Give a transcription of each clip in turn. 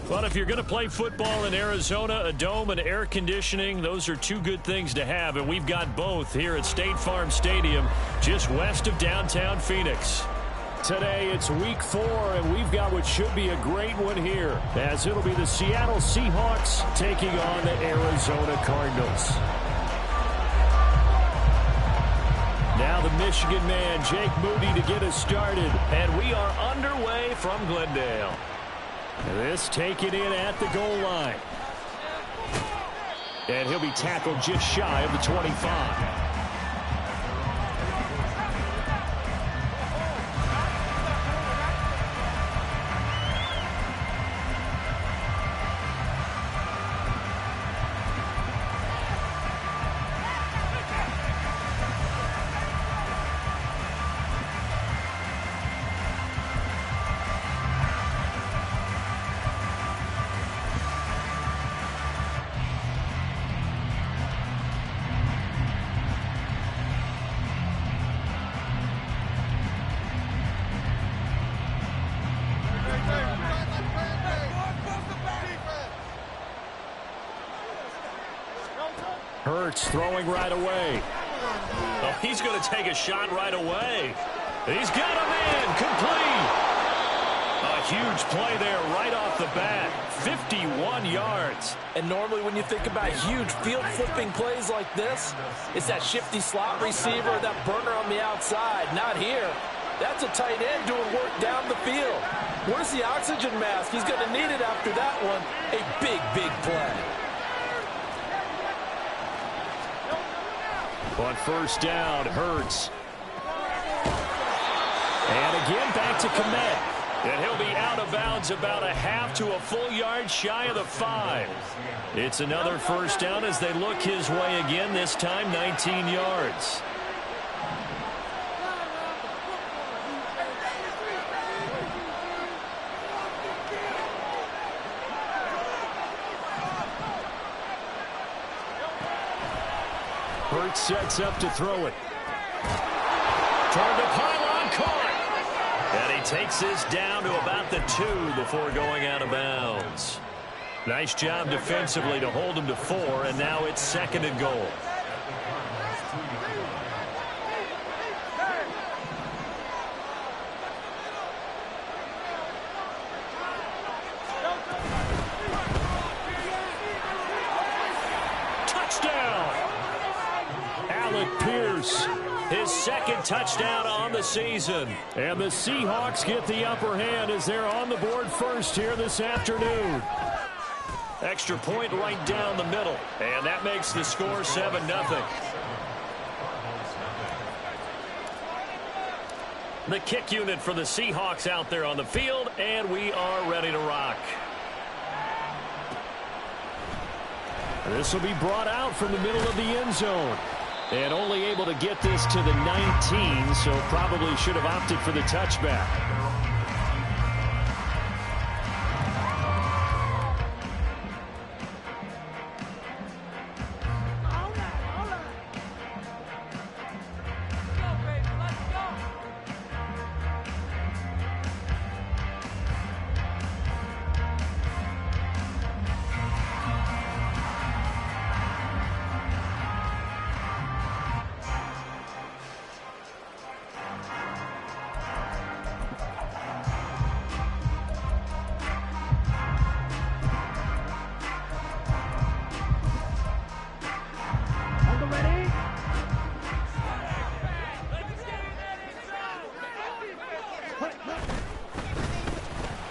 Well, if you're going to play football in Arizona, a dome and air conditioning, those are two good things to have, and we've got both here at State Farm Stadium, just west of downtown Phoenix. Today, it's week 4, and we've got what should be a great one here, as it'll be the Seattle Seahawks taking on the Arizona Cardinals. Now the Michigan man, Jake Moody, to get us started, and we are underway from Glendale. This taken in at the goal line. And he'll be tackled just shy of the 25. Hurts throwing right away. Oh, he's going to take a shot right away. He's got a man complete. A huge play there right off the bat. 51 yards. And normally when you think about huge field flipping plays like this, it's that shifty slot receiver, that burner on the outside. Not here. That's a tight end doing work down the field. Where's the oxygen mask? He's going to need it after that one. A big, big play. On first down, Hurts. And again back to Kmet. And he'll be out of bounds about a half to a full yard shy of the 5. It's another first down as they look his way again, this time 19 yards. Hurts sets up to throw it. Turned to pylon, caught. And he takes this down to about the 2 before going out of bounds. Nice job defensively to hold him to 4, and now it's 2nd and goal. Pierce, his 2nd touchdown on the season. And the Seahawks get the upper hand as they're on the board first here this afternoon. Extra point right down the middle. And that makes the score 7-0. The kick unit for the Seahawks out there on the field, and we are ready to rock. This will be brought out from the middle of the end zone. And only able to get this to the 19, so probably should have opted for the touchback.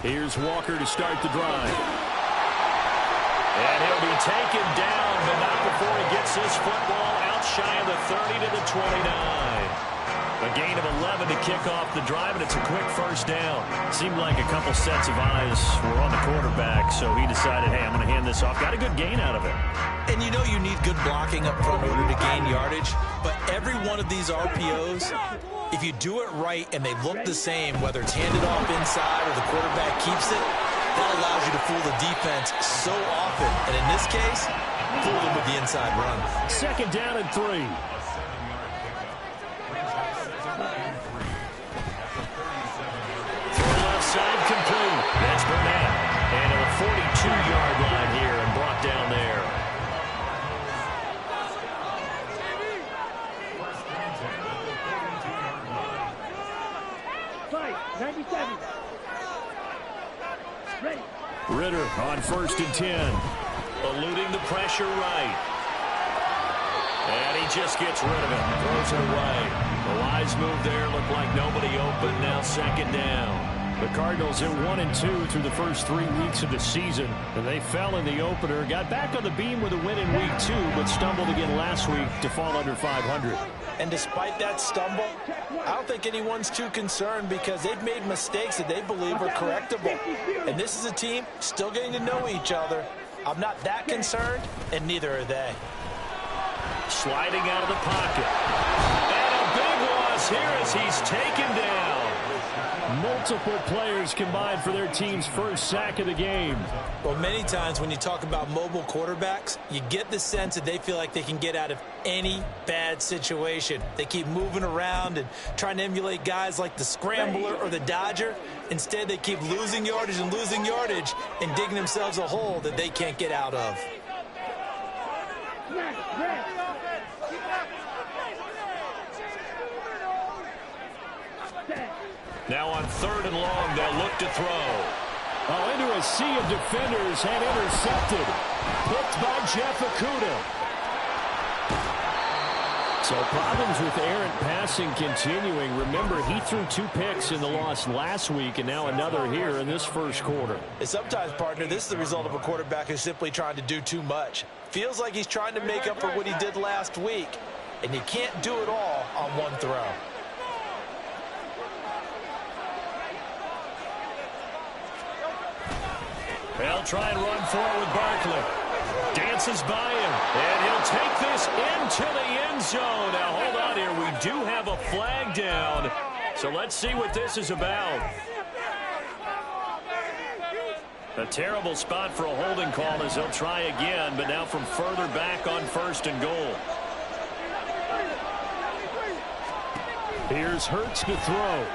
Here's Walker to start the drive. And he'll be taken down, but not before he gets this football out shy of the 30 to the 29. A gain of 11 to kick off the drive, and it's a quick first down. Seemed like a couple sets of eyes were on the quarterback, so he decided, hey, I'm going to hand this off. Got a good gain out of it. And you know you need good blocking up front in order to gain yardage, but every one of these RPOs, if you do it right and they look the same, whether it's handed off inside or the quarterback keeps it, that allows you to fool the defense so often. And in this case, fool them with the inside run. 2nd down and 3. Throw left side complete. That's Burnett. Ritter on 1st and 10. Eluding the pressure right. And he just gets rid of it. Throws it away. The wise move there. Looked like nobody open. Now 2nd down. The Cardinals at 1-2 through the first 3 weeks of the season. And they fell in the opener. Got back on the beam with a win in week 2, but stumbled again last week to fall under 500. And despite that stumble, I don't think anyone's too concerned because they've made mistakes that they believe are correctable. And this is a team still getting to know each other. I'm not that concerned, and neither are they. Sliding out of the pocket. And a big loss here as he's taken down. Multiple players combined for their team's first sack of the game. Well, many times when you talk about mobile quarterbacks, you get the sense that they feel like they can get out of any bad situation. They keep moving around and trying to emulate guys like the Scrambler or the Dodger. Instead, they keep losing yardage and digging themselves a hole that they can't get out of. Now on 3rd and long, they'll look to throw. Oh, into a sea of defenders and intercepted. Picked by Jeff Okudah. So problems with errant passing continuing. Remember, he threw 2 picks in the loss last week and now another here in this first quarter. And sometimes, partner, this is the result of a quarterback who's simply trying to do too much. Feels like he's trying to make up for what he did last week. And you can't do it all on one throw. They'll try and run for it with Barkley. Dances by him, and he'll take this into the end zone. Now, hold on here. We do have a flag down, so let's see what this is about. A terrible spot for a holding call as they'll try again, but now from further back on 1st and goal. Here's Hurts to throw.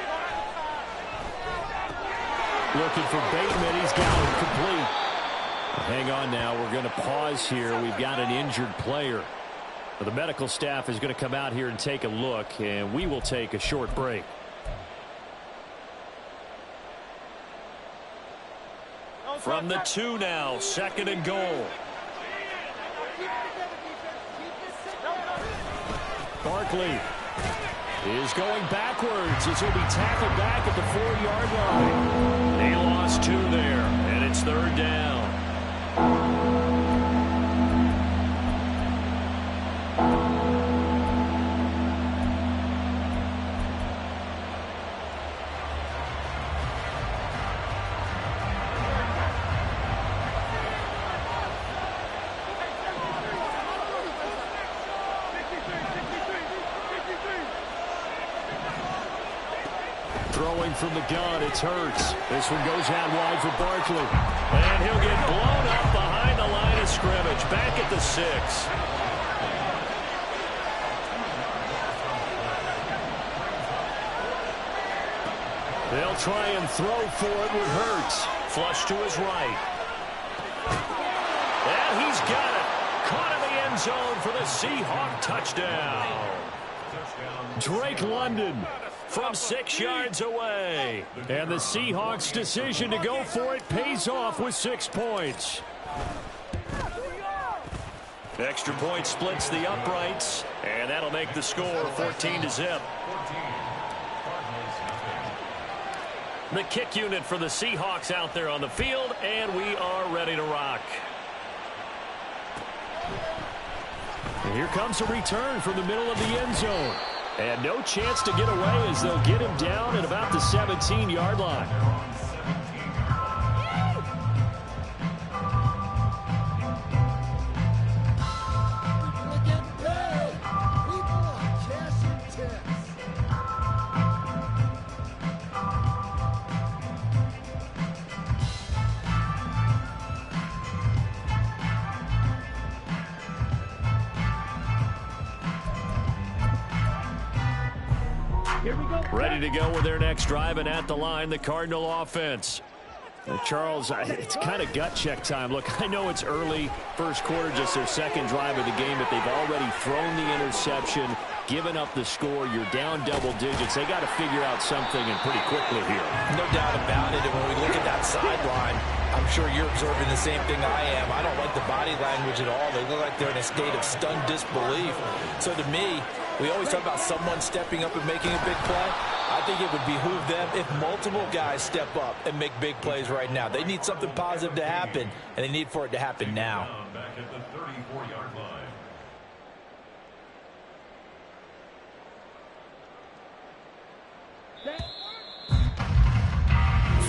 Looking for Bateman. He's got it complete. Hang on now. We're going to pause here. We've got an injured player. The medical staff is going to come out here and take a look, and we will take a short break. From the 2 now, 2nd and goal. Barkley is going backwards as he'll be tackled back at the 4-yard line. They lost 2 there, and it's 3rd down. Throwing from the gun, it's Hurts. This one goes out wide for Barkley. And he'll get blown up behind the line of scrimmage. Back at the 6. They'll try and throw for it with Hurts. Flush to his right. And he's got it. Caught in the end zone for the Seahawk touchdown. Drake London from 6 yards away. And the Seahawks' decision to go for it pays off with 6 points. Extra point splits the uprights, and that'll make the score 14-0. The kick unit for the Seahawks out there on the field, and we are ready to rock. And here comes a return from the middle of the end zone. And no chance to get away as they'll get him down at about the 17-yard line. Ready to go with their next drive, and at the line, the Cardinal offense. Charles, it's kind of gut check time. Look, I know it's early, first quarter, just their second drive of the game, but they've already thrown the interception, given up the score. You're down double digits. They got to figure out something, and pretty quickly here. No doubt about it. And when we look at that sideline, I'm sure you're observing the same thing I am. I don't like the body language at all. They look like they're in a state of stunned disbelief. So to me, we always talk about someone stepping up and making a big play. I think it would behoove them if multiple guys step up and make big plays right now. They need something positive to happen, and they need for it to happen now. Back at the 34-yard line.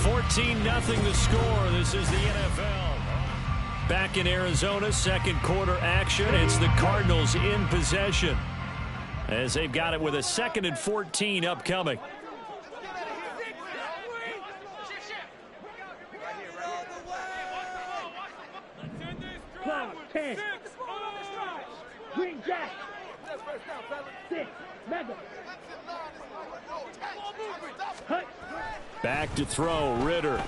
14-0 the score. This is the NFL. Back in Arizona, second quarter action. It's the Cardinals in possession, as they've got it with a 2nd and 14 upcoming. Green Jack. 6. Mega. Back to throw, Ritter.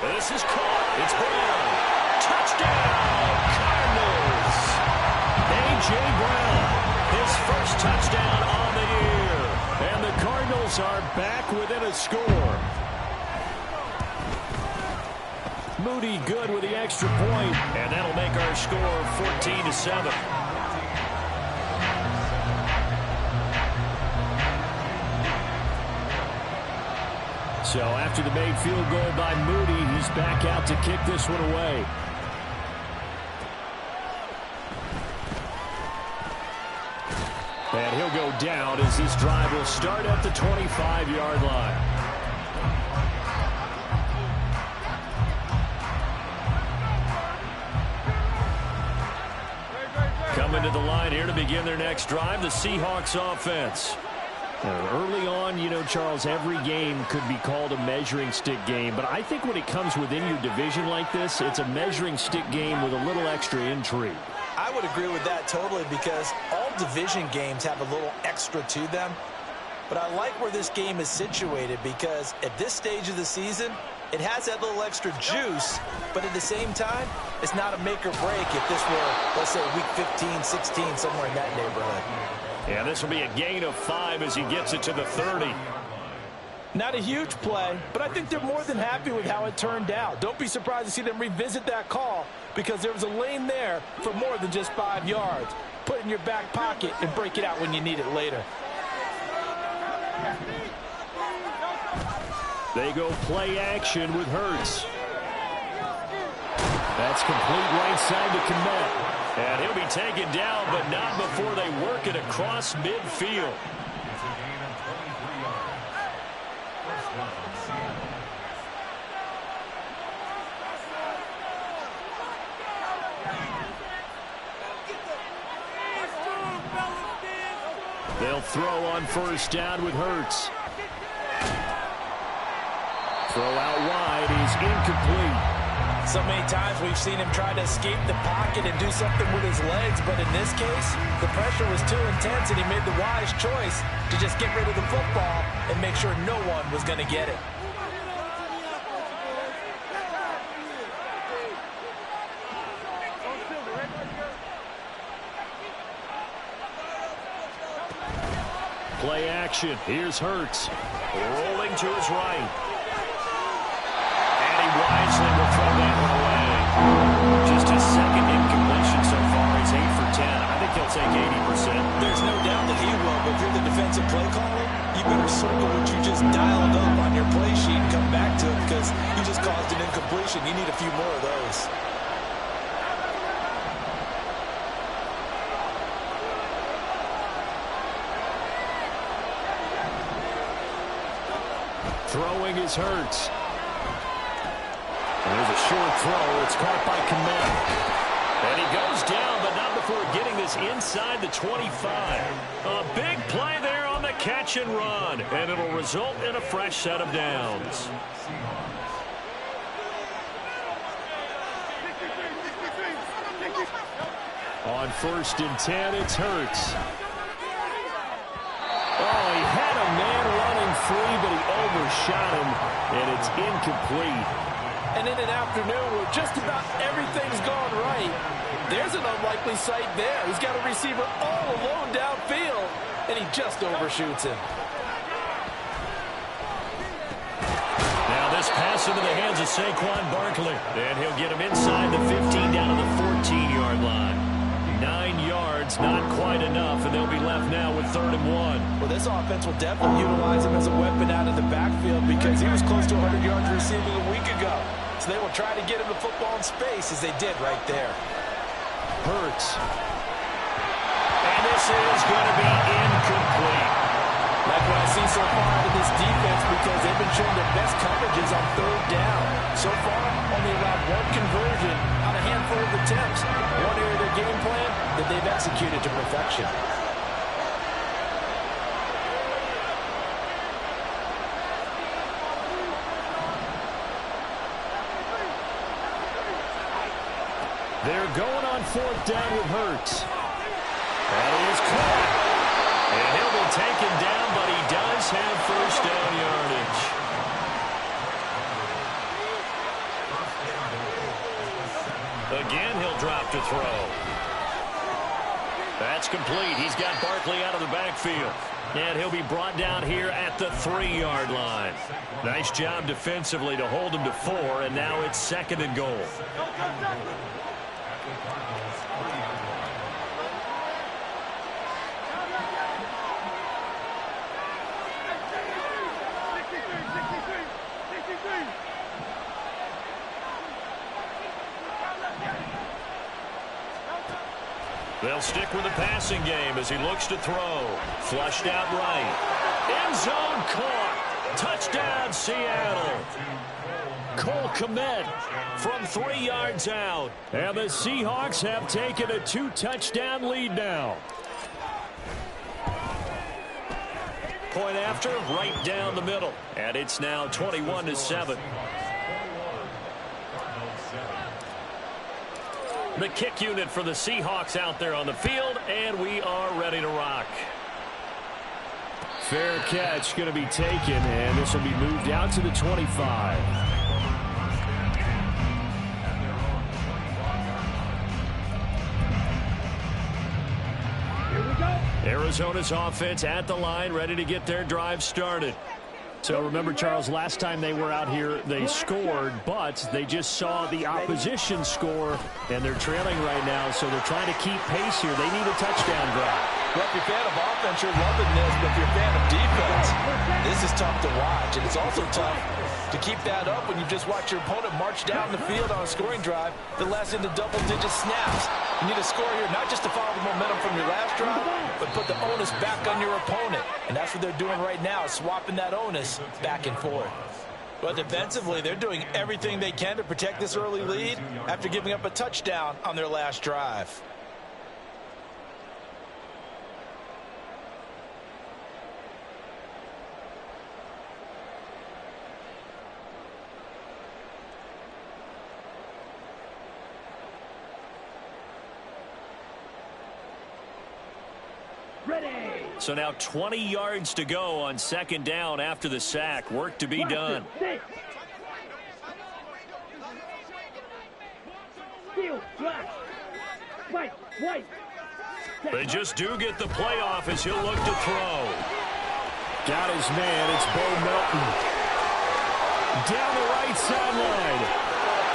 This is caught. It's Brown. Touchdown, Cardinals. A.J. Brown, his first touchdown on the year. And the Cardinals are back within a score. Moody good with the extra point, and that'll make our score 14-7. So after the made field goal by Moody, he's back out to kick this one away. And he'll go down as this drive will start at the 25-yard line. Coming to the line here to begin their next drive, the Seahawks offense. Early on, you know, Charles, every game could be called a measuring stick game. But I think when it comes within your division like this, it's a measuring stick game with a little extra intrigue. I would agree with that totally, because all division games have a little extra to them. But I like where this game is situated, because at this stage of the season, it has that little extra juice, but at the same time, it's not a make or break if this were, let's say, week 15, 16, somewhere in that neighborhood. Yeah, this will be a gain of 5 as he gets it to the 30. Not a huge play, but I think they're more than happy with how it turned out. Don't be surprised to see them revisit that call, because there was a lane there for more than just 5 yards. Put it in your back pocket and break it out when you need it later. They go play action with Hurts. That's complete right side to Kmet. And he'll be taken down, but not before they work it across midfield. It's a gain of 23 yards. First down, Seattle. They'll throw on first down with Hurts. Throw out wide is incomplete. So many times we've seen him try to escape the pocket and do something with his legs, but in this case, the pressure was too intense, and he made the wise choice to just get rid of the football and make sure no one was going to get it. Play action. Here's Hurts. Rolling to his right. Wisely will throw that one away. Just his second incompletion so far. He's 8 for 10. I think he'll take 80%. There's no doubt that he will, but if you're the defensive play caller, you better circle what you just dialed up on your play sheet and come back to it, because you just caused an incompletion. You need a few more of those. Throwing is Hurts. There's a short throw. It's caught by Kmet. And he goes down, but not before getting this inside the 25. A big play there on the catch and run. And it'll result in a fresh set of downs. On 1st and 10, it's Hurts. Oh, he had a man running free, but he overshot him, and it's incomplete. And in an afternoon where just about everything's gone right, there's an unlikely sight there. He's got a receiver all alone downfield, and he just overshoots him. Now this pass into the hands of Saquon Barkley. And he'll get him inside the 15 down to the 14-yard line. 9 yards, not quite enough, and they'll be left now with 3rd and 1. Well, this offense will definitely utilize him as a weapon out of the backfield because he was close to 100 yards receiving a week ago. So they will try to get him the football in space as they did right there. Hurts. And this is going to be incomplete. Like what I see so far out of this defense because they've been showing their best coverages on 3rd down. So far, only allowed 1 conversion on a handful of attempts. One area of their game plan that they've executed to perfection. They're going on 4th down with Hurts. That is caught. And he'll be taken down, but he does have 1st down yardage. Again, he'll drop to throw. That's complete. He's got Barkley out of the backfield. And he'll be brought down here at the 3-yard line. Nice job defensively to hold him to 4, and now it's 2nd and goal. They'll stick with the passing game as he looks to throw. Flushed out right. End zone caught. Touchdown, Seattle. Cole Kmet from 3 yards out. And the Seahawks have taken a 2-touchdown lead now. Point after, right down the middle. And it's now 21-7. The kick unit for the Seahawks out there on the field, and we are ready to rock. Fair catch going to be taken, and this will be moved out to the 25. Here we go. Arizona's offense at the line, ready to get their drive started. So remember, Charles, last time they were out here, they scored, but they just saw the opposition score, and they're trailing right now, so they're trying to keep pace here. They need a touchdown drive. Well, if you're a fan of offense, you're loving this, but if you're a fan of defense, this is tough to watch, and it's also tough to keep that up when you just watch your opponent march down the field on a scoring drive that lasts into double-digit snaps. You need a score here, not just to follow the momentum from your last drive, but put the onus back on your opponent. And that's what they're doing right now, swapping that onus back and forth. But defensively, they're doing everything they can to protect this early lead after giving up a touchdown on their last drive. Ready. So now 20 yards to go on 2nd down after the sack. Work to be done. Steal, flash, fight, white. They just do get the playoff as he'll look to throw. Got his man. It's Bo Melton. Down the right sideline.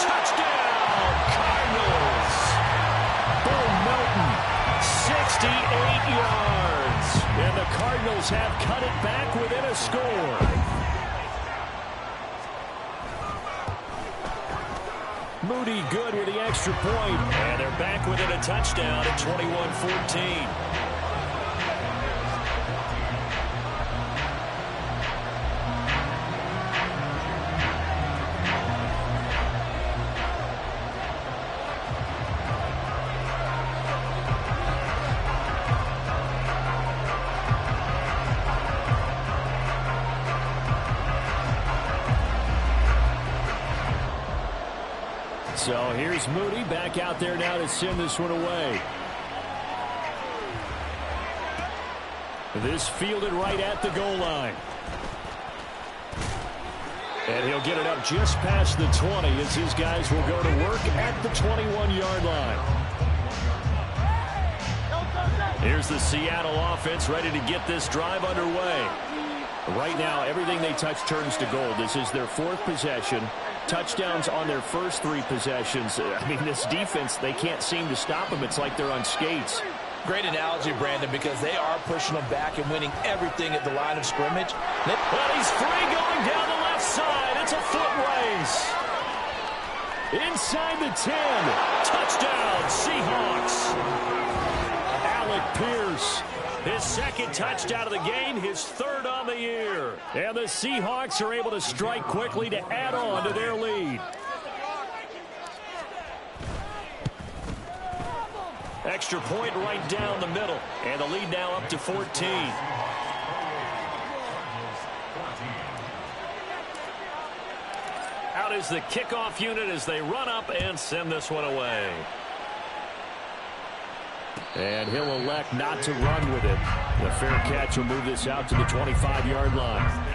Touchdown, Cardinals. Bo Melton, 68 yards. And the Cardinals have cut it back within a score. Moody good with the extra point. And they're back within a touchdown at 21-14. So here's Moody back out there now to send this one away. This fielded right at the goal line. And he'll get it up just past the 20 as his guys will go to work at the 21-yard line. Here's the Seattle offense ready to get this drive underway. Right now, everything they touch turns to gold. This is their 4th possession. Touchdowns on their first 3 possessions. I mean, this defense, they can't seem to stop them. It's like they're on skates. Great analogy, Brandon, because they are pushing them back and winning everything at the line of scrimmage. Well, he's free going down the left side. It's a foot race. Inside the 10. Touchdown, Seahawks. Alec Pierce. His 2nd touchdown of the game, his 3rd on the year. And the Seahawks are able to strike quickly to add on to their lead. Extra point right down the middle. And the lead now up to 14. Out is the kickoff unit as they run up and send this one away. And he'll elect not to run with it. The fair catch will move this out to the 25-yard line.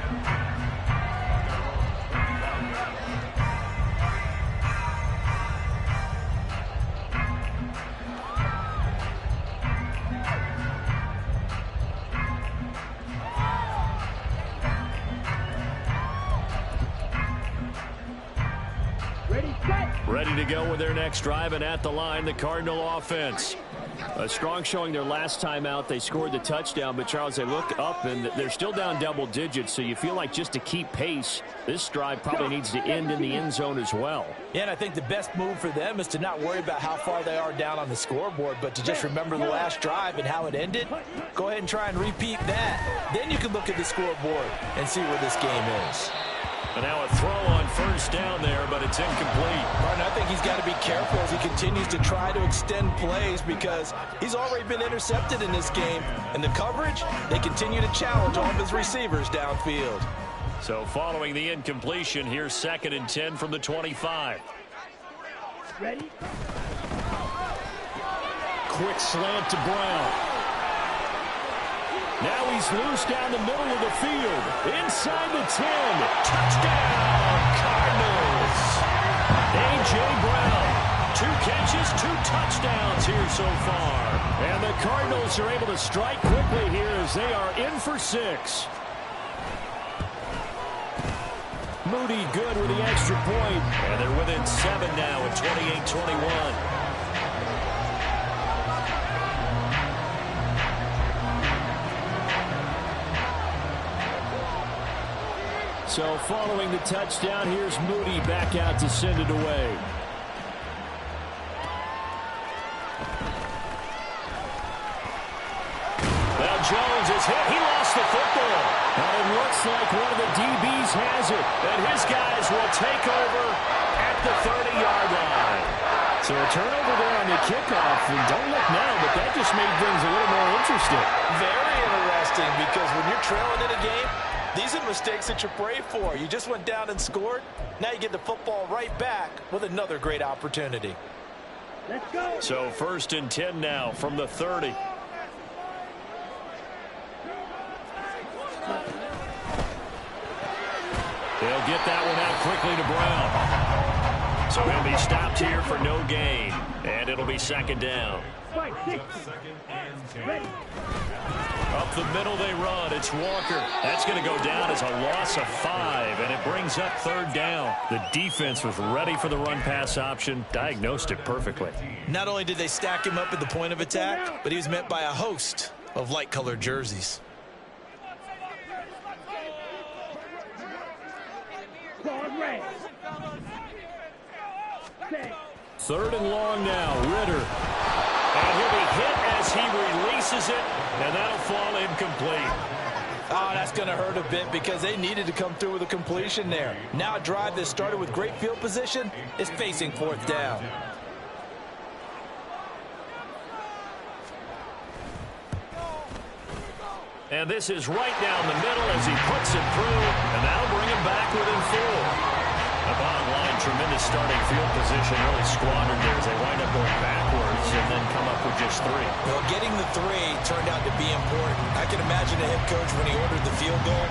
Ready to go with their next drive, and at the line, the Cardinal offense. A strong showing their last time out. They scored the touchdown, but, Charles, they look up, and they're still down double digits, so you feel like just to keep pace, this drive probably needs to end in the end zone as well. Yeah, and I think the best move for them is to not worry about how far they are down on the scoreboard, but to just remember the last drive and how it ended. Go ahead and try and repeat that. Then you can look at the scoreboard and see where this game is. And now a throw on first down there, but it's incomplete. Martin, I think he's got to be careful as he continues to try to extend plays because he's already been intercepted in this game. And the coverage, they continue to challenge all of his receivers downfield. So following the incompletion, here's 2nd and 10 from the 25. Ready? Quick slant to Brown. Now he's loose down the middle of the field. Inside the 10. Touchdown, Cardinals. A.J. Brown. 2 catches, 2 touchdowns here so far. And the Cardinals are able to strike quickly here as they are in for 6. Moody good with the extra point. And they're within 7 now at 28-21. So following the touchdown, here's Moody back out to send it away. Well, Jones is hit. He lost the football. And it looks like one of the DBs has it. And his guys will take over at the 30-yard line. So a turnover there on the kickoff. And don't look now, but that just made things a little more interesting. Very interesting because when you're trailing in a game, these are mistakes that you pray for. You just went down and scored. Now you get the football right back with another great opportunity. Let's go. So 1st and 10 now from the 30. They'll get that one out quickly to Brown. So he'll be stopped here for no gain. And it'll be 2nd down. 5, 6. Ready. Up the middle they run. It's Walker. That's going to go down as a loss of 5, and it brings up 3rd down. The defense was ready for the run-pass option, diagnosed it perfectly. Not only did they stack him up at the point of attack, but he was met by a host of light-colored jerseys. Red. 3rd and long now. Ritter. And he'll be hit as he releases it, and that'll fall incomplete. Oh, that's going to hurt a bit because they needed to come through with a completion there. Now a drive that started with great field position is facing 4th down. And this is right down the middle as he puts it through, and that'll bring him back within 4. The bottom line, tremendous starting field position, really squandered there as they wind up going backwards and then come up with just 3. Well, getting the 3 turned out to be important. I can imagine the head coach when he ordered the field goal.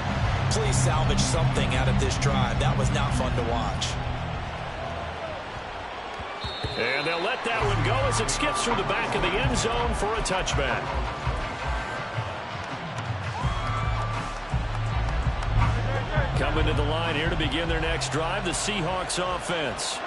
Please salvage something out of this drive. That was not fun to watch. And they'll let that one go as it skips through the back of the end zone for a touchback. Coming to the line here to begin their next drive, the Seahawks offense.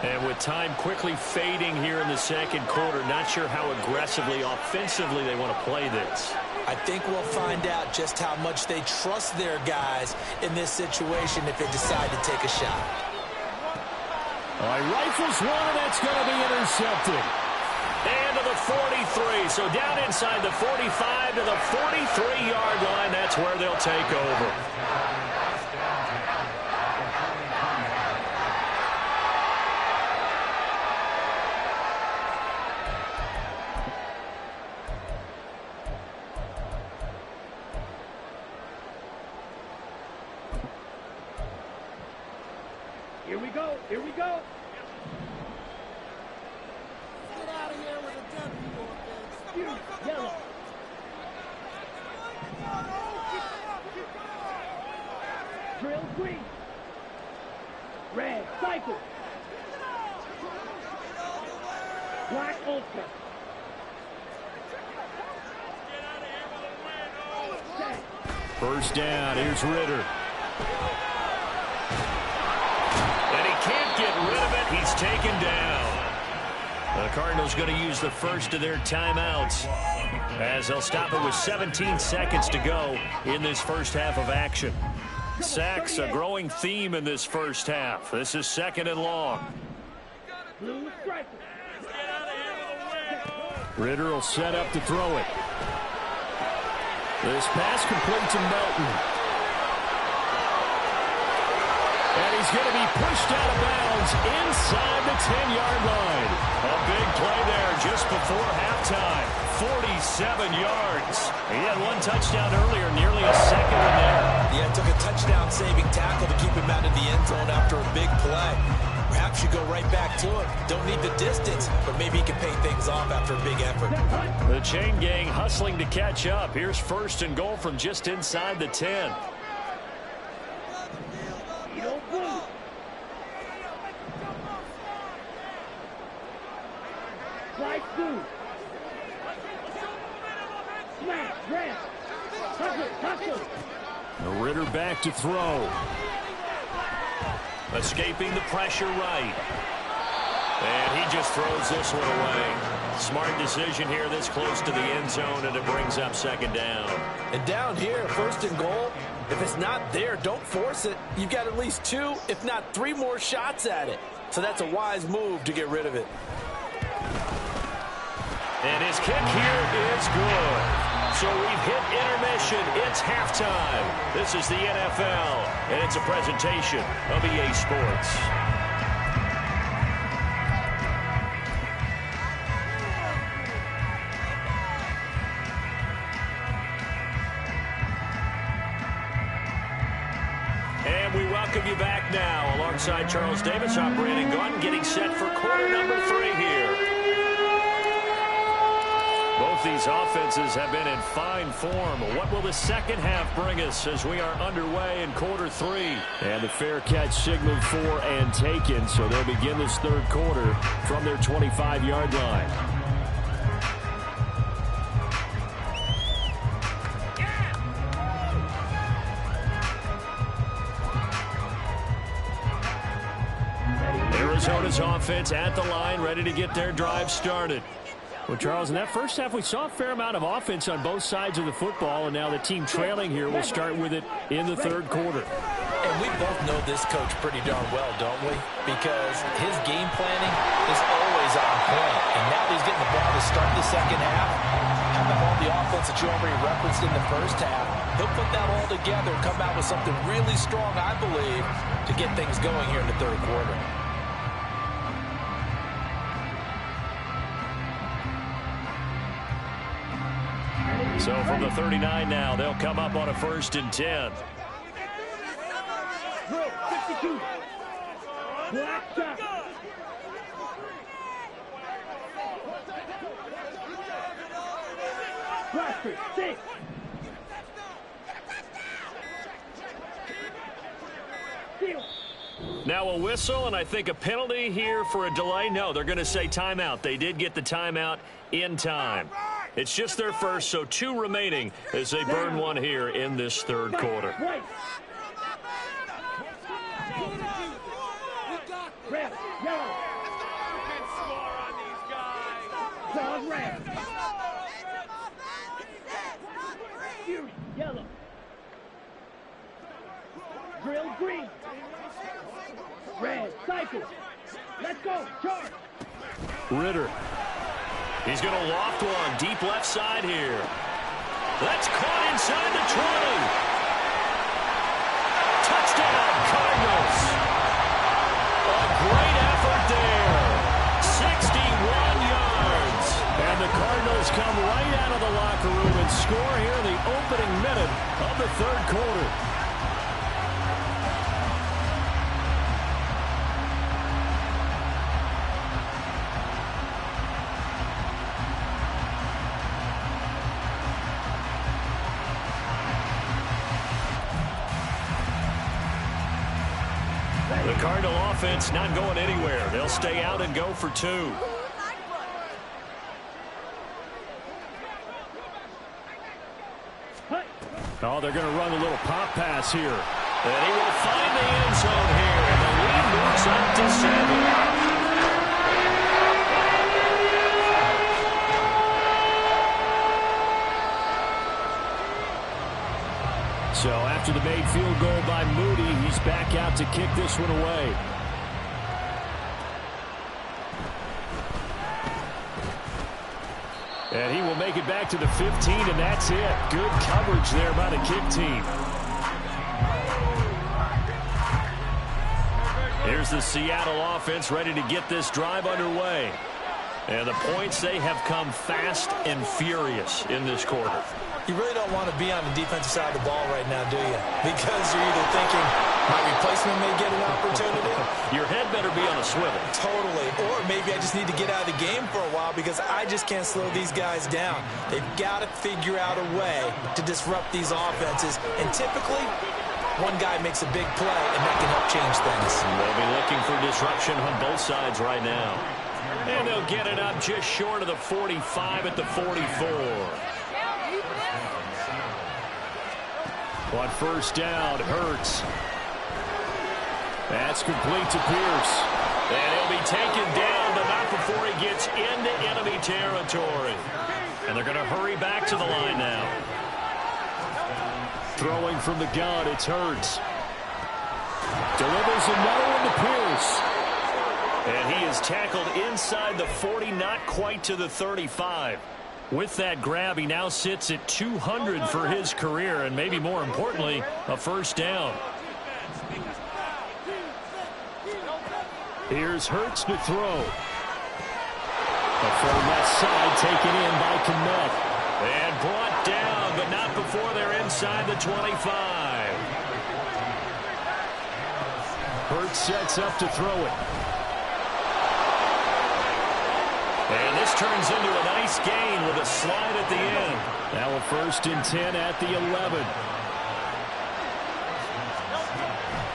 And with time quickly fading here in the second quarter, not sure how aggressively, offensively they want to play this. I think we'll find out just how much they trust their guys in this situation if they decide to take a shot. All right, rifles one, and that's going to be intercepted. And to the 43, so down inside the 45 to the 43-yard line. That's where they'll take over. Here we go. Here we go. Get out of here with a W. Yellow. Drill green. Red. Cycle. Black ultra. First down, here's Ritter. And he can't get rid of it. He's taken down. The Cardinals going to use the first of their timeouts as they'll stop it with 17 seconds to go in this first half of action. Sacks, a growing theme in this first half. This is second and long. Blue striker. Ritter will set up to throw it. This pass complete to Melton. And he's going to be pushed out of bounds inside the 10-yard line. A big play there just before halftime. 47 yards. He had one touchdown earlier, nearly a second in there. Yeah, it took a touchdown-saving tackle to keep him out of the end zone after a big play. Perhaps you go right back to him. Don't need the distance, but maybe he can pay things off after a big effort. The chain gang hustling to catch up. Here's first and goal from just inside the 10. Slide through. Smash, grab. Hustle. Ritter back to throw. Escaping the pressure right. And he just throws this one away. Smart decision here this close to the end zone, and it brings up second down. And down here, first and goal, if it's not there, don't force it. You've got at least 2, if not 3 more shots at it. So that's a wise move to get rid of it. And his kick here is good. So we've hit intermission. It's halftime. This is the NFL, and it's a presentation of EA Sports. And we welcome you back now. Alongside Charles Davis, I'm Brandon Gunn, getting set for quarter number 3 here. Both these offenses have been in fine form. What will the second half bring us as we are underway in quarter 3? And the fair catch signaled for and taken, so they'll begin this third quarter from their 25-yard line. Arizona's offense at the line, ready to get their drive started. Well, Charles, in that first half, we saw a fair amount of offense on both sides of the football, and now the team trailing here will start with it in the third quarter. And we both know this coach pretty darn well, don't we? Because his game planning is always on point. And now he's getting the ball to start the second half. Having all the offense that you already referenced in the first half, he'll put that all together and come out with something really strong, I believe, to get things going here in the third quarter. So from the 39 now, they'll come up on a 1st and 10. 52. Black shot. Blaster, 6. Now a whistle, and I think a penalty here for a delay. No, they're going to say timeout. They did get the timeout in time. It's just their first, so 2 remaining as they burn one here in this third quarter. Red, yellow. Can score on these guys. Dog red. Fury, yellow. Drill green. Red, cycle. Let's go, charge. Ritter. He's going to loft one deep left side here. That's caught inside the 20. Touchdown, Cardinals. A great effort there. 61 yards. And the Cardinals come right out of the locker room and score here in the opening minute of the third quarter. The Cardinal offense not going anywhere. They'll stay out and go for 2. Oh, they're going to run a little pop pass here. And he will find the end zone here. And the lead moves up to 7. So after the made field goal by Moody, he's back out to kick this one away. And he will make it back to the 15, and that's it. Good coverage there by the kick team. Here's the Seattle offense ready to get this drive underway. And the points, they have come fast and furious in this quarter. You really don't want to be on the defensive side of the ball right now, do you? Because you're either thinking, my replacement may get an opportunity. Your head better be on a swivel. Totally. Or maybe I just need to get out of the game for a while because I just can't slow these guys down. They've got to figure out a way to disrupt these offenses. And typically, one guy makes a big play, and that can help change things. They'll be looking for disruption on both sides right now. And they'll get it up just short of the 45 at the 44. On first down, Hurts. That's complete to Pierce. And he'll be taken down, but not before he gets into enemy territory. And they're going to hurry back to the line now. Throwing from the gun, it's Hurts. Delivers another one to Pierce. And he is tackled inside the 40, not quite to the 35. With that grab, he now sits at 200 for his career, and maybe more importantly, a first down. Here's Hurts to throw. From left side, taken in by Kmet. And brought down, but not before they're inside the 25. Hurts sets up to throw it. And this turns into a nice gain with a slide at the end. Now a 1st and 10 at the 11.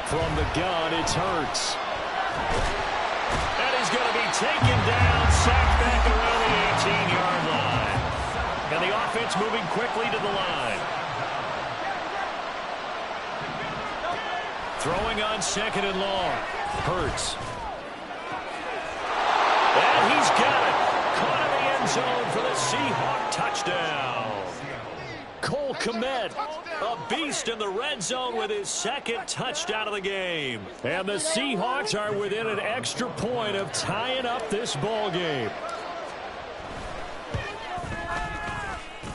From the gun, it's Hurts. And he's going to be taken down, sacked back around the 18-yard line. And the offense moving quickly to the line. Throwing on 2nd and long. Hurts. And he's got it. Caught in the end zone for the Seahawk touchdown. Cole Kmet, a beast in the red zone with his 2nd touchdown of the game. And the Seahawks are within an extra point of tying up this ball game.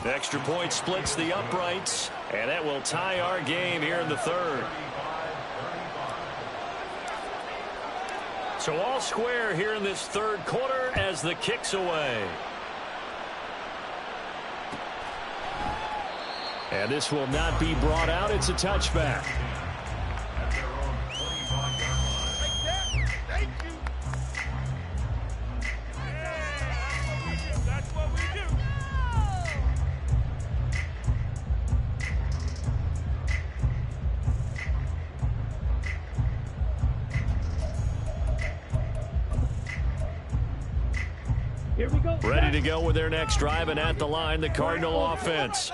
The extra point splits the uprights, and that will tie our game here in the 3rd. So all square here in this 3rd quarter as the kick's away. And this will not be brought out. It's a touchback. Ready to go with their next drive, and at the line, the Cardinal offense.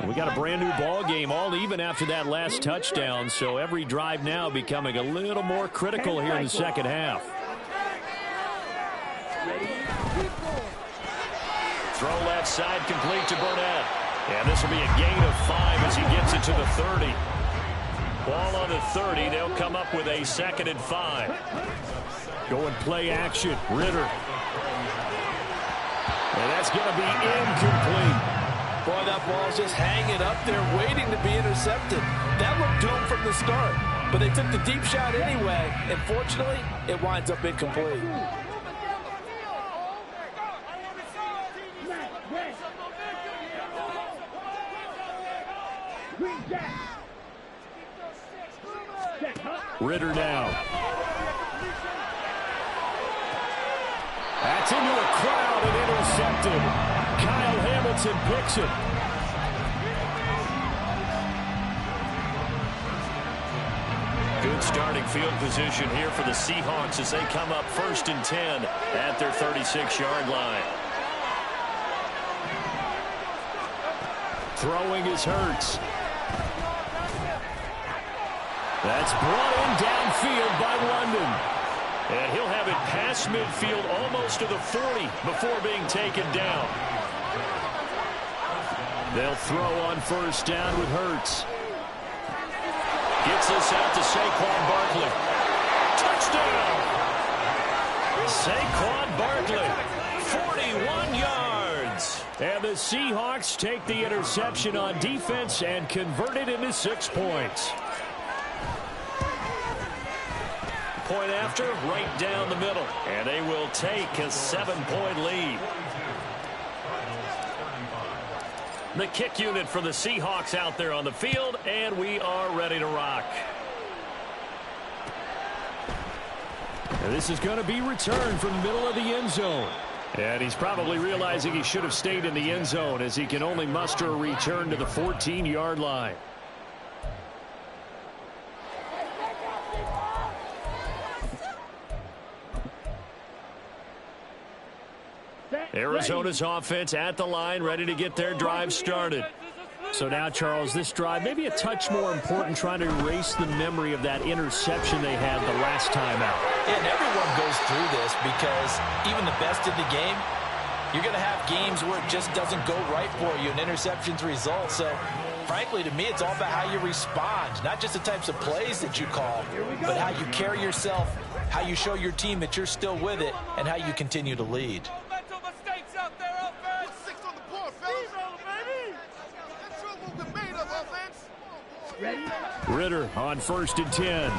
We got a brand new ball game, all even after that last touchdown, so every drive now becoming a little more critical here in the second half. Throw left side, complete to Burnett. And this will be a gain of 5 as he gets it to the 30. Ball on the 30. They'll come up with a 2nd and 5. Going play action. Ritter. And that's going to be incomplete. Boy, that ball's just hanging up there waiting to be intercepted. That looked doomed from the start, but they took the deep shot anyway, and fortunately, it winds up incomplete. Ritter now. That's into a crowd and intercepted. Kyle Hamilton picks it. Good starting field position here for the Seahawks as they come up 1st and 10 at their 36-yard line. Throwing is Hurts. That's brought in downfield by London. And he'll have it past midfield almost to the 40 before being taken down. They'll throw on 1st down with Hurts. Gets this out to Saquon Barkley. Touchdown! Saquon Barkley, 41 yards. And the Seahawks take the interception on defense and convert it into 6 points. Point after, right down the middle. And they will take a 7-point lead. The kick unit for the Seahawks out there on the field, and we are ready to rock. And this is going to be returned from the middle of the end zone. And he's probably realizing he should have stayed in the end zone as he can only muster a return to the 14-yard line. Arizona's offense at the line, ready to get their drive started. So now, Charles, this drive maybe a touch more important, trying to erase the memory of that interception they had the last time out. And everyone goes through this because even the best in the game, you're going to have games where it just doesn't go right for you, and interceptions result. So, frankly, to me, it's all about how you respond, not just the types of plays that you call, but how you carry yourself, how you show your team that you're still with it, and how you continue to lead. Ritter on 1st and 10.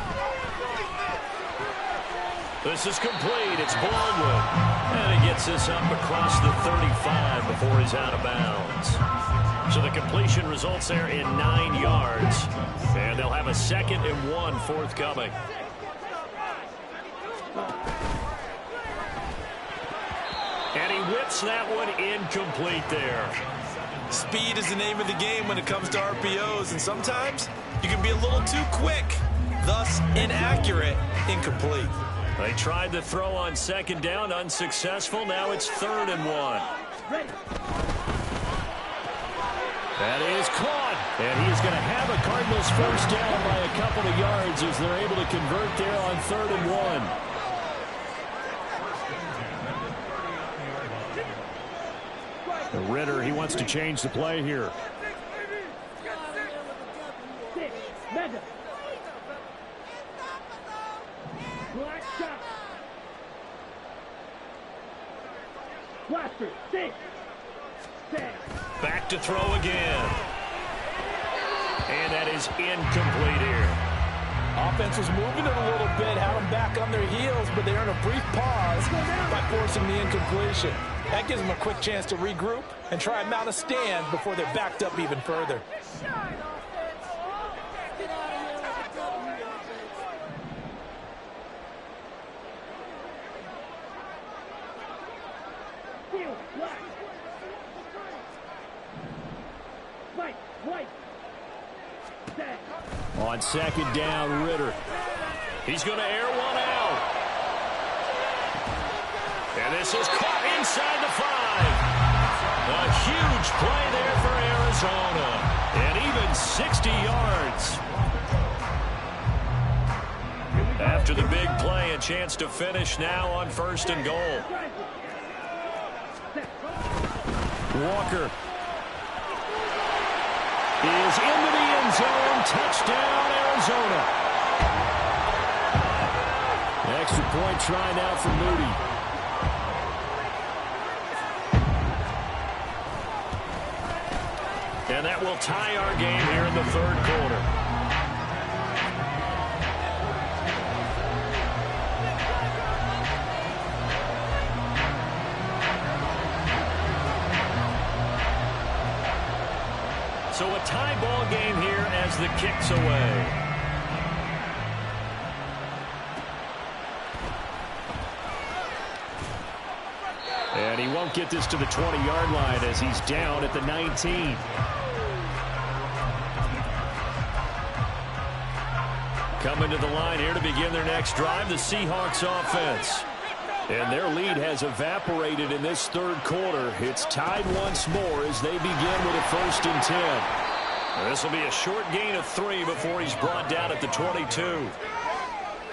This is complete. It's Baldwin. And he gets this up across the 35 before he's out of bounds. So the completion results there in 9 yards. And they'll have a 2nd and 1 forthcoming. And he whips that one incomplete there. Speed is the name of the game when it comes to RPOs, and sometimes you can be a little too quick, thus inaccurate, incomplete. They tried the throw on 2nd down, unsuccessful. Now it's 3rd and 1. That is caught, and he is going to have a Cardinals 1st down by a couple of yards as they're able to convert there on 3rd and 1. Ritter, he wants to change the play here. Back to throw again. And that is incomplete here. Offense was moving it a little bit, had them back on their heels, but they earned a brief pause by forcing the incompletion. That gives them a quick chance to regroup and try and mount a stand before they're backed up even further. On 2nd down, Ritter. He's going to air one out. And this is caught inside the 5. A huge play there for Arizona. And even 60 yards. After the big play, a chance to finish now on 1st and goal. Walker is into the end zone. Touchdown, Arizona. Extra point try now for Moody. And that will tie our game here in the 3rd quarter. So a tie ball game here as the kick's away. And he won't get this to the 20-yard line as he's down at the 19. Coming to the line here to begin their next drive, the Seahawks offense. And their lead has evaporated in this 3rd quarter. It's tied once more as they begin with a 1st and 10. And this will be a short gain of 3 before he's brought down at the 22.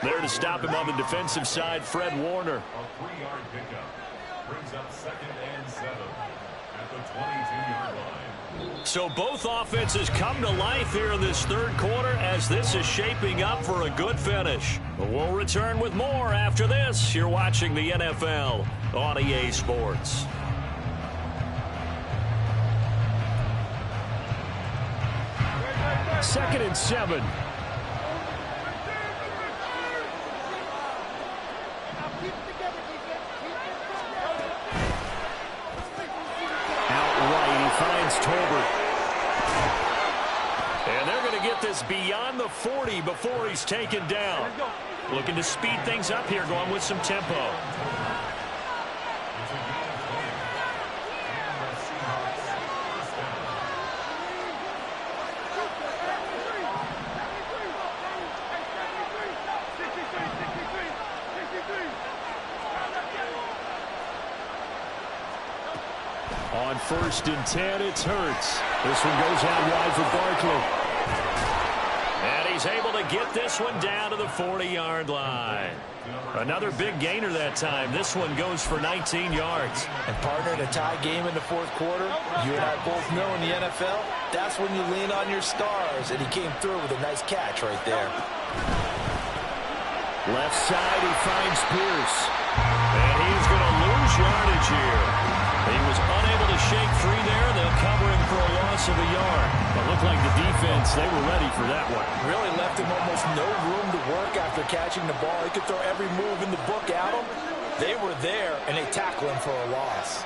There to stop him on the defensive side, Fred Warner. A 3-yard pickup brings up 2nd and 7 at the 22-yard line. So both offenses come to life here in this 3rd quarter as this is shaping up for a good finish. We'll return with more after this. You're watching the NFL on EA Sports. Second and 7. Outright, he finds Tolbert. And they're going to get this beyond the 40 before he's taken down. Looking to speed things up here, going with some tempo. On 1st and 10, it's Hurts. This one goes out wide for Barkley. And he's able to get this one down to the 40-yard line. Another big gainer that time. This one goes for 19 yards. And partner, in a tie game in the 4th quarter, you and I both know in the NFL, that's when you lean on your stars. And he came through with a nice catch right there. Left side, he finds Pierce. And he's going to lose yardage here. He was unable to shake free there. They'll cover him for a loss of a yard. But looked like the defense, they were ready for that one. Really left him almost no room to work after catching the ball. He could throw every move in the book at him. They were there, and they tackled him for a loss.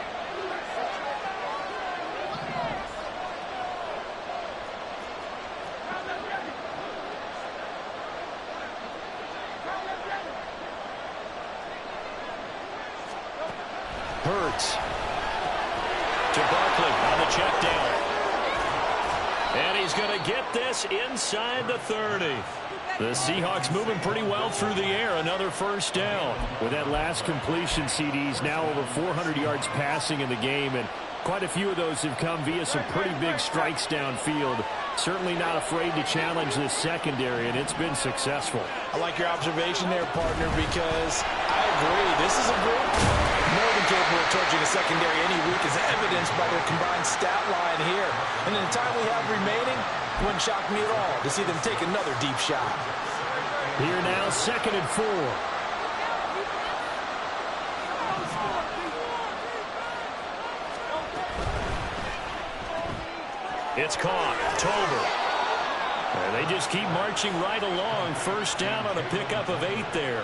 Hurts to Barkley on the check down. And he's going to get this inside the 30. The Seahawks moving pretty well through the air. Another 1st down. With that last completion, CD's now over 400 yards passing in the game, and quite a few of those have come via some pretty big strikes downfield. Certainly not afraid to challenge this secondary, and it's been successful. I like your observation there, partner, because I agree. This is a group more than capable of torching a secondary any week, as evidenced by their combined stat line here. And in the time we have remaining, it wouldn't shock me at all to see them take another deep shot. Here now, 2nd and 4. It's caught. Tolbert. And they just keep marching right along. 1st down on a pickup of 8 there.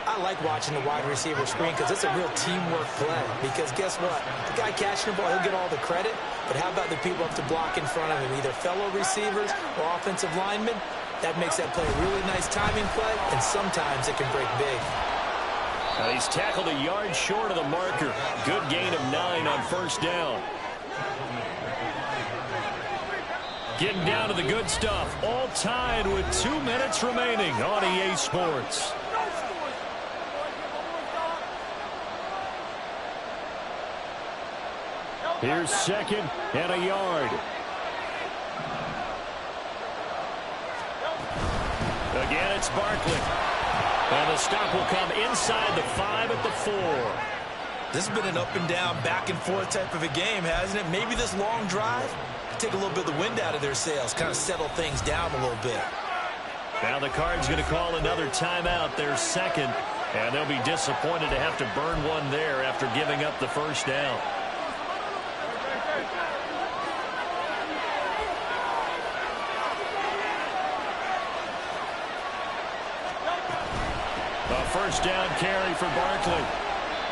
I like watching the wide receiver screen because it's a real teamwork play. Because guess what? The guy catching the ball, he'll get all the credit. But how about the people up to block in front of him, either fellow receivers or offensive linemen? That makes that play a really nice timing play, and sometimes it can break big. He's tackled a yard short of the marker. Good gain of 9 on 1st down. Getting down to the good stuff. All tied with 2 minutes remaining on EA Sports. Here's 2nd and a yard. Again, it's Barkley. And the stop will come inside the 5 at the 4. This has been an up and down, back and forth type of a game, hasn't it? Maybe this long drive take a little bit of the wind out of their sails, kind of settle things down a little bit. Now the Cards going to call another timeout, their 2nd, and they'll be disappointed to have to burn one there after giving up the first down. A first down carry for Barkley.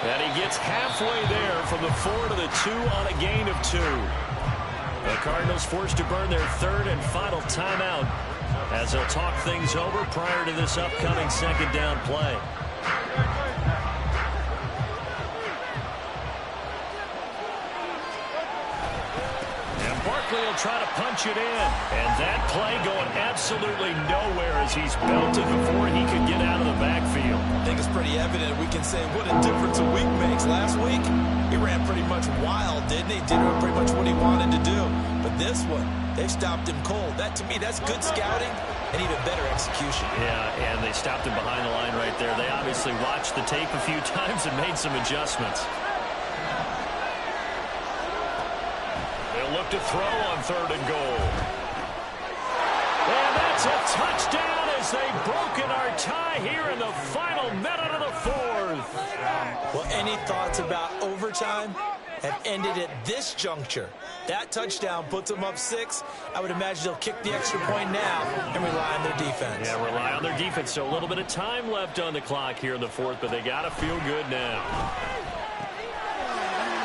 And he gets halfway there from the 4 to the 2 on a gain of 2. The Cardinals forced to burn their 3rd and final timeout as they'll talk things over prior to this upcoming 2nd down play. And Barkley will try to punch it in. And that play going absolutely nowhere as he's belted before he could get out of the backfield. I think it's pretty evident we can say what a difference a week makes. Last week, he ran pretty much wild, didn't he? Did pretty much what he wanted to do. But this one, they stopped him cold. That, to me, that's good scouting and even better execution. Yeah, and they stopped him behind the line right there. They obviously watched the tape a few times and made some adjustments. They'll look to throw on 3rd and goal. And that's a touchdown as they've broken our tie here in the final minute of the 4th. Well, any thoughts about overtime have ended at this juncture. That touchdown puts them up 6. I would imagine they'll kick the extra point now and rely on their defense. Yeah, rely on their defense. So a little bit of time left on the clock here in the 4th, but they got to feel good now.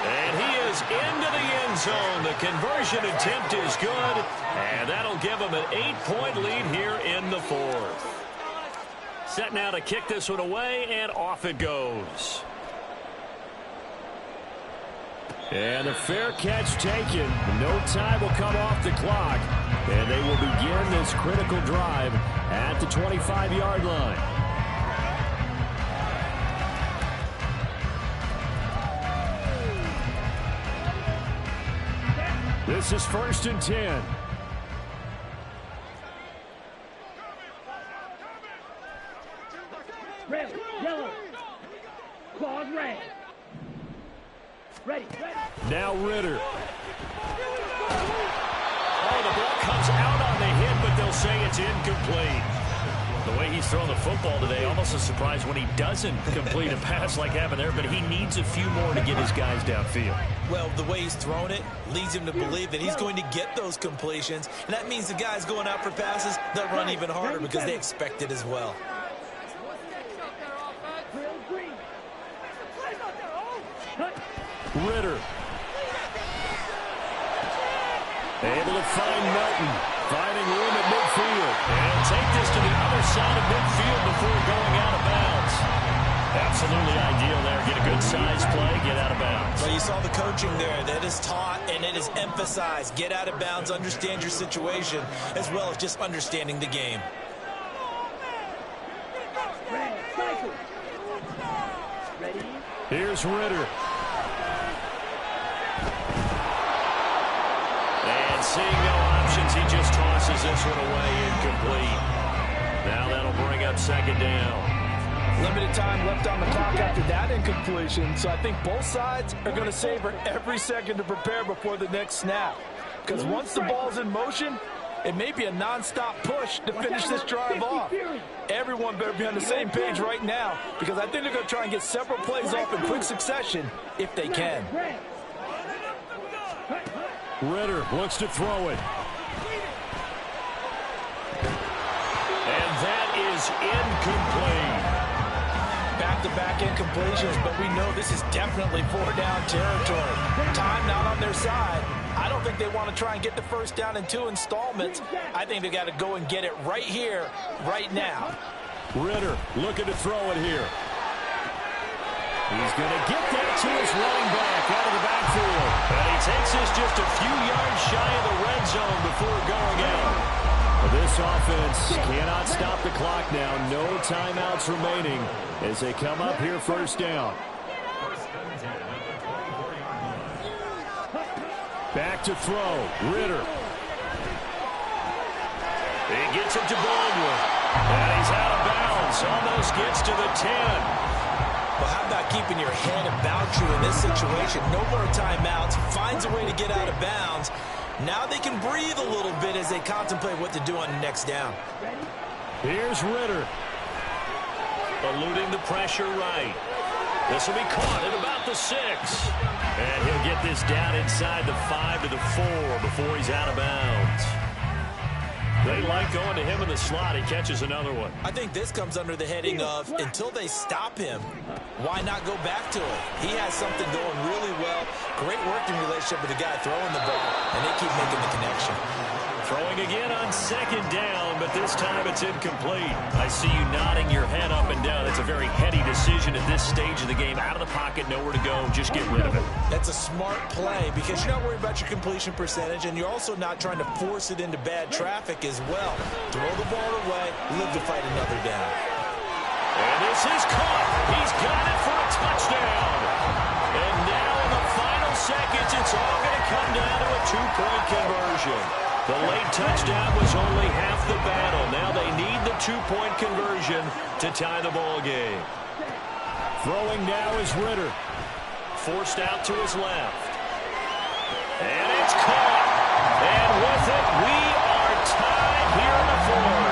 And he is into the end zone. The conversion attempt is good, and that'll give them an 8-point lead here in the 4th. Set now to kick this one away, and off it goes. And a fair catch taken. No time will come off the clock, and they will begin this critical drive at the 25-yard line. This is 1st and 10. Red, yellow, claws red. Ready. Now Ritter. Oh, the ball comes out on the hit, but they'll say it's incomplete. The way he's thrown the football today, almost a surprise when he doesn't complete a pass like happened there, but he needs a few more to get his guys downfield. Well, the way he's thrown it leads him to believe that he's going to get those completions, and that means the guys going out for passes, they'll run even harder because they expect it as well. Ritter. Able to find Melton. Finding room at midfield. And take this to the other side of midfield before going out of bounds. Absolutely ideal there. Get a good size play, get out of bounds. Well, you saw the coaching there. That is taught and it is emphasized. Get out of bounds, understand your situation, as well as just understanding the game. Here's Ritter. And seeing no options, he just tosses this one away, incomplete. Now that'll bring up 2nd down. Limited time left on the clock after that incompletion, so I think both sides are going to savor every second to prepare before the next snap. Because once the ball's in motion, it may be a non-stop push to finish this drive off. Everyone better be on the same page right now, because I think they're going to try and get several plays off in quick succession if they can. Ritter looks to throw it. And that is incomplete. Back-to-back incompletions, but we know this is definitely 4-down territory. Time not on their side. I don't think they want to try and get the first down in 2 installments. I think they got to go and get it right here, right now. Ritter looking to throw it here. He's going to get that to his running back out of the backfield. And he takes this just a few yards shy of the red zone before going out. But this offense cannot stop the clock now. No timeouts remaining as they come up here 1st down. Back to throw. Ritter. He gets it to Baldwin. And he's out of bounds. Almost gets to the 10. Well, how about keeping your head about you in this situation? No more timeouts. Finds a way to get out of bounds. Now they can breathe a little bit as they contemplate what to do on the next down. Here's Ritter. Eluding the pressure right. This will be caught at about the 6. And he'll get this down inside the 5 to the 4 before he's out of bounds. They like going to him in the slot. He catches another one. I think this comes under the heading of until they stop him, why not go back to it? He has something going really well. Great working relationship with the guy throwing the ball, and they keep making the connection. Throwing again on second down, but this time it's incomplete. I see you nodding your head up and down. It's a very heady decision at this stage of the game. Out of the pocket, nowhere to go. Just get rid of it. That's a smart play because you're not worried about your completion percentage, and you're also not trying to force it into bad traffic as well. Throw the ball away, live to fight another down. And this is caught. He's got it for a touchdown. And now in the final seconds, it's all going to come down to a 2-point conversion. The late touchdown was only half the battle. Now they need the 2-point conversion to tie the ball game. Throwing now is Ritter. Forced out to his left. And it's caught. And with it, we are tied here in the 4th.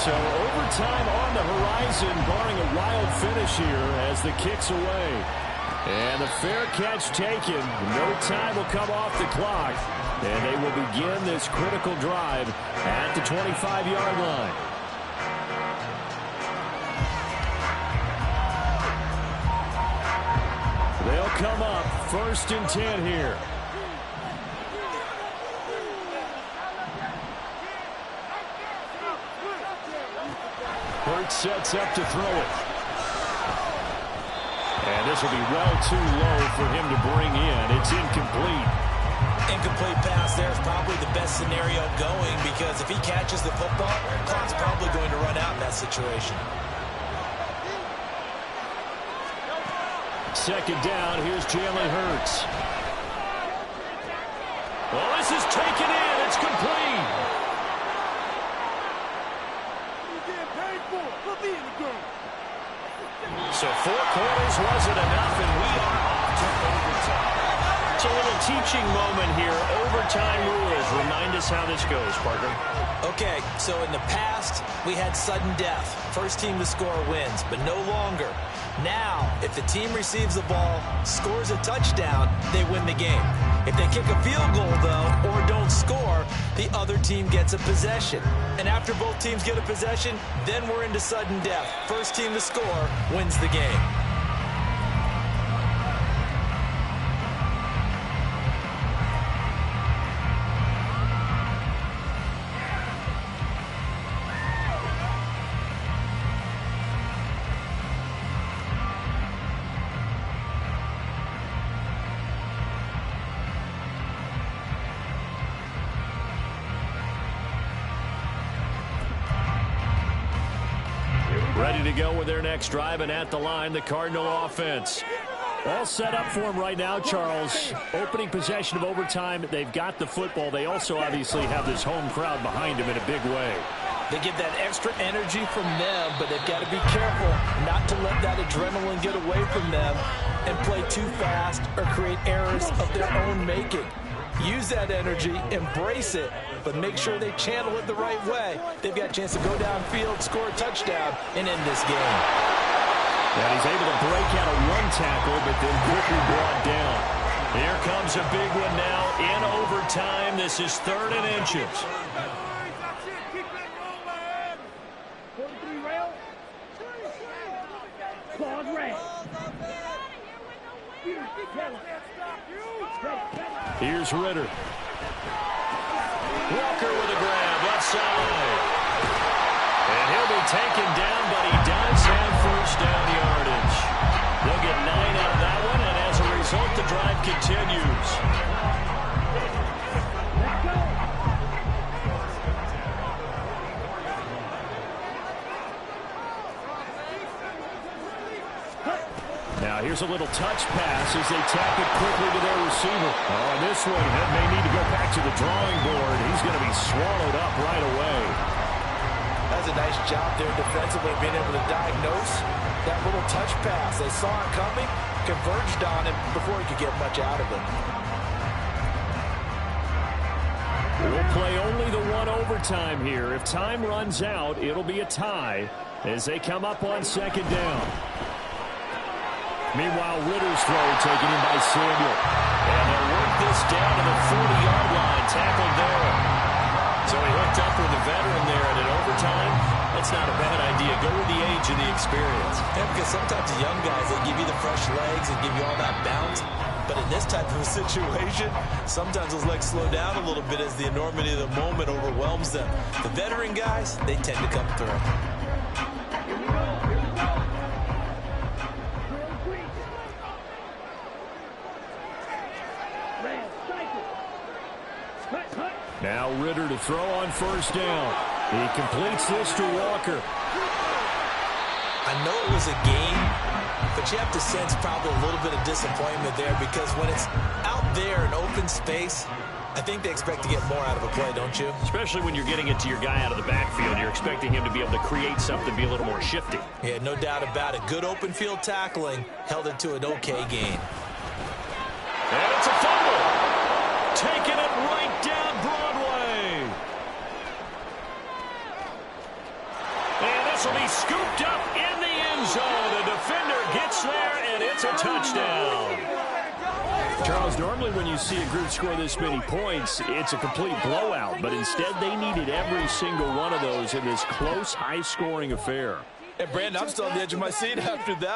So overtime on the horizon, barring a wild finish here as the kick's away. And the fair catch taken. No time will come off the clock. And they will begin this critical drive at the 25-yard line. They'll come up 1st and 10 here. Hurts sets up to throw it. And this will be well too low for him to bring in. It's incomplete. Incomplete pass there is probably the best scenario going because if he catches the football, the clock's probably going to run out in that situation. Second down, here's Jalen Hurts. Well, this is taken in. It's complete. So 4 quarters wasn't enough, and we are off to overtime. It's a little teaching moment here. Overtime rules. Remind us how this goes, partner. Okay, so in the past, we had sudden death. First team to score wins, but no longer. Now, if the team receives the ball, scores a touchdown, they win the game. If they kick a field goal, though, or don't score, the other team gets a possession. And after both teams get a possession, then we're into sudden death. First team to score wins the game. Ready to go with their next drive, and at the line, the Cardinal offense. All set up for them right now, Charles. Opening possession of overtime. They've got the football. They also obviously have this home crowd behind them in a big way. They get that extra energy from them, but they've got to be careful not to let that adrenaline get away from them and play too fast or create errors of their own making. Use that energy, embrace it, but make sure they channel it the right way. They've got a chance to go downfield, score a touchdown, and end this game. And he's able to break out of one tackle, but then quickly brought down. Here comes a big one now in overtime. This is 3rd and inches. Here's Ritter. Walker with a grab, left side. And he'll be taken down, but he does have first down yardage. They'll get 9 out of that one, and as a result, the drive continues. Here's a little touch pass as they tap it quickly to their receiver. Oh, this one may need to go back to the drawing board. He's going to be swallowed up right away. That's a nice job there defensively, being able to diagnose that little touch pass. They saw it coming, converged on it before he could get much out of it. We'll play only the one overtime here. If time runs out, it'll be a tie as they come up on second down. Meanwhile, Ritter's throw taken in by Samuel. And they'll work this down to the 40-yard line. Tackled there. So he hooked up with the veteran there, and in overtime, that's not a bad idea. Go with the age and the experience. Yeah, because sometimes the young guys, they give you the fresh legs and give you all that bounce. But in this type of a situation, sometimes those legs slow down a little bit as the enormity of the moment overwhelms them. The veteran guys, they tend to come through. Now Ritter to throw on first down. He completes this to Walker. I know it was a game, but you have to sense probably a little bit of disappointment there because when it's out there in open space, I think they expect to get more out of a play, don't you? Especially when you're getting it to your guy out of the backfield. You're expecting him to be able to create something, be a little more shifty. Yeah, no doubt about it. Good open field tackling held it to an okay gain. And it's a fumble. Taking it right down Broadway. And this will be scooped up in the end zone. The defender gets there, and it's a touchdown. Charles, normally when you see a group score this many points, it's a complete blowout. But instead, they needed every single one of those in this close, high-scoring affair. And, Brandon, I'm still on the edge of my seat after that.